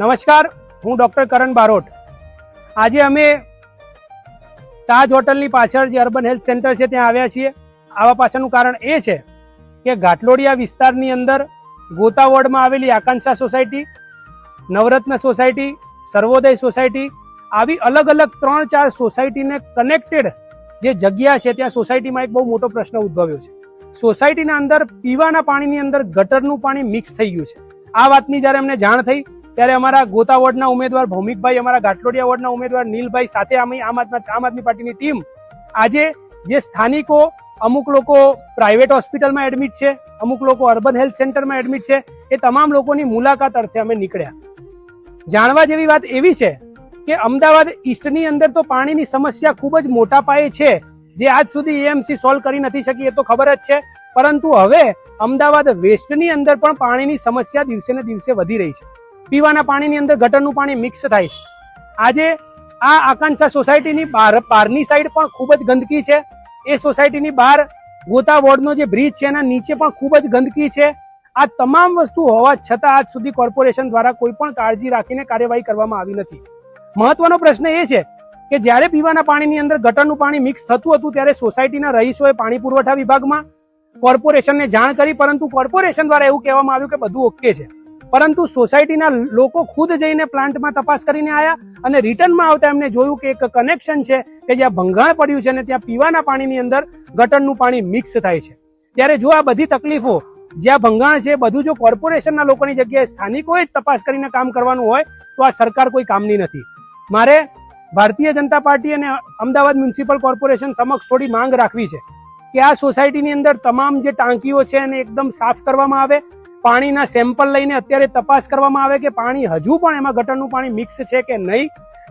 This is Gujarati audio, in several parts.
નમસ્કાર, હું ડોક્ટર કરણ બારોટ. આજે અમે તાજ હોટલની પાછળ જે અર્બન હેલ્થ સેન્ટર છે ત્યાં આવ્યા છીએ. આવા પાછળનું કારણ એ છે કે ઘાટલોડિયા વિસ્તારની અંદર ગોતા વોર્ડમાં આવેલી આકાંક્ષા સોસાયટી, નવરત્ન સોસાયટી, સર્વોદય સોસાયટી, આવી અલગ અલગ 3-4 સોસાયટીને કનેક્ટેડ જે જગ્યા છે ત્યાં સોસાયટીમાં એક બહુ મોટો પ્રશ્ન ઉદ્ભવ્યો છે. સોસાયટીના અંદર પીવાના પાણીની અંદર ગટરનું પાણી મિક્સ થઈ ગયું છે. આ વાતની જ્યારે અમને જાણ થઈ ત્યારે અમારા ગોતા વોર્ડના ઉમેદવાર ભૌમિકભાઈ, અમારા ઘાટલોડિયા વોર્ડના ઉમેદવાર નીલભાઈ સાથે આમ આદમી પાર્ટીની ટીમ આજે જે સ્થાનિકો, અમુક લોકો પ્રાઇવેટ હોસ્પિટલમાં એડમિટ છે, અમુક લોકો અર્બન હેલ્થ સેન્ટરમાં એડમિટ છે, એ તમામ લોકોની મુલાકાત અર્થે અમે નીકળ્યા. જાણવા જેવી વાત એવી છે કે અમદાવાદ ઈસ્ટની અંદર તો પાણીની સમસ્યા ખૂબ જ મોટા પાયે છે, જે આજ સુધી એએમસી સોલ્વ કરી નથી શકી એ તો ખબર જ છે. પરંતુ હવે અમદાવાદ વેસ્ટની અંદર પણ પાણીની સમસ્યા દિવસે ને દિવસે વધી રહી છે. પીવાના પાણીની અંદર ગટરનું પાણી મિક્સ થાય છે. આજે આ આકાંક્ષા સોસાયટીની બહારની સાઈડ પણ ખૂબ જ ગંદકી છે. એ સોસાયટીની બહાર ગોતા વોર્ડનો જે બ્રિજ છે એના નીચે પણ ખૂબ જ ગંદકી છે. આ તમામ વસ્તુ હોવા છતાં આજ સુધી કોર્પોરેશન દ્વારા કોઈ પણ કાળજી રાખીને કાર્યવાહી કરવામાં આવી નથી. મહત્વનો પ્રશ્ન એ છે કે જ્યારે પીવાના પાણીની અંદર ગટરનું પાણી મિક્સ થતું હતું ત્યારે સોસાયટીના રહીશોએ પાણી પુરવઠા વિભાગમાં કોર્પોરેશનને જાણ કરી, પરંતુ કોર્પોરેશન દ્વારા એવું કહેવામાં આવ્યું કે બધું ઓકે છે. પરંતુ સોસાયટીના લોકો ખુદ જઈને પ્લાન્ટમાં તપાસ કરીને આવ્યા અને રિટર્નમાં આવતા એમને જોયું કે એક કનેક્શન છે કે જ્યાં ભંગાણ પડ્યું છે અને ત્યાં પીવાના પાણીની અંદર ગટરનું પાણી મિક્સ થાય છે. ત્યારે જો આ બધી તકલીફો, જ્યાં ભંગાણ છે, બધું જો કોર્પોરેશનના લોકોની જગ્યાએ સ્થાનિકોએ જ તપાસ કરીને કામ કરવાનું હોય તો આ સરકાર કોઈ કામની નથી. મારે ભારતીય જનતા પાર્ટી અને અમદાવાદ મ્યુનિસિપલ કોર્પોરેશન સમક્ષ થોડી માંગ રાખવી છે કે આ સોસાયટીની અંદર તમામ જે ટાંકીઓ છે એને એકદમ સાફ કરવામાં આવે, પાણીના સેમ્પલ લઈને અત્યારે તપાસ કરવામાં આવે કે પાણી હજુ પણ એમાં ગટરનું પાણી મિક્સ છે કે નહીં.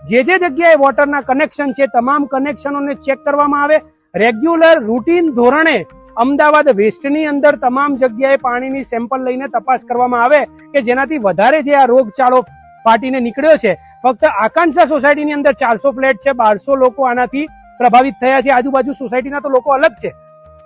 જે જગ્યાએ વોટરના કનેક્શન છે તમામ કનેક્શનોને ચેક કરવામાં આવે. રેગ્યુલર રૂટીન ધોરણે અમદાવાદ વેસ્ટની અંદર તમામ જગ્યાએ પાણીની સેમ્પલ લઈને તપાસ કરવામાં આવે કે જેનાથી વધારે જે આ રોગચાળો ફાટીને નીકળ્યો છે. ફક્ત આકાંક્ષા સોસાયટીની અંદર 400 ફ્લેટ છે, 1200 લોકો આનાથી પ્રભાવિત થયા છે. આજુબાજુ સોસાયટીના તો લોકો અલગ છે.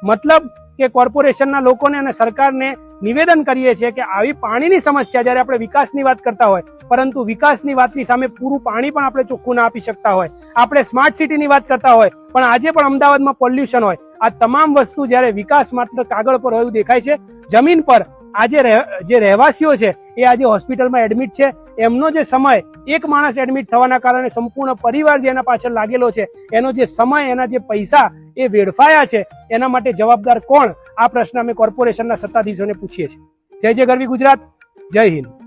મતલબ કે કોર્પોરેશનના લોકોને અને સરકારને નિવેદન કરીએ છીએ કે આવી પાણીની સમસ્યા, જ્યારે આપણે વિકાસની વાત કરતા હોય પરંતુ વિકાસની વાતની સામે પૂરું પાણી પણ આપણે ચોખ્ખું ના આપી શકતા હોય, આપણે સ્માર્ટ સિટીની વાત કરતા હોય પણ આજે પણ અમદાવાદમાં પોલ્યુશન હોય, આ તમામ વસ્તુ જ્યારે વિકાસ માત્ર કાગળ પર હોય દેખાય છે, જમીન પર આજે જે રહેવાસીઓ છે એ આજે હોસ્પિટલમાં એડમિટ છે. એમનો જે સમય, એક માણસ એડમિટ થવાના કારણે સંપૂર્ણ પરિવાર જે એના પાછળ લાગેલો છે, એનો જે સમય, એના જે પૈસા એ વેડફાયા છે, એના માટે જવાબદાર કોણ? આ પ્રશ્ન અમે કોર્પોરેશનના સત્તાધીશોને પૂછીએ છીએ. જય જય ગરવી ગુજરાત, જય હિન્દ.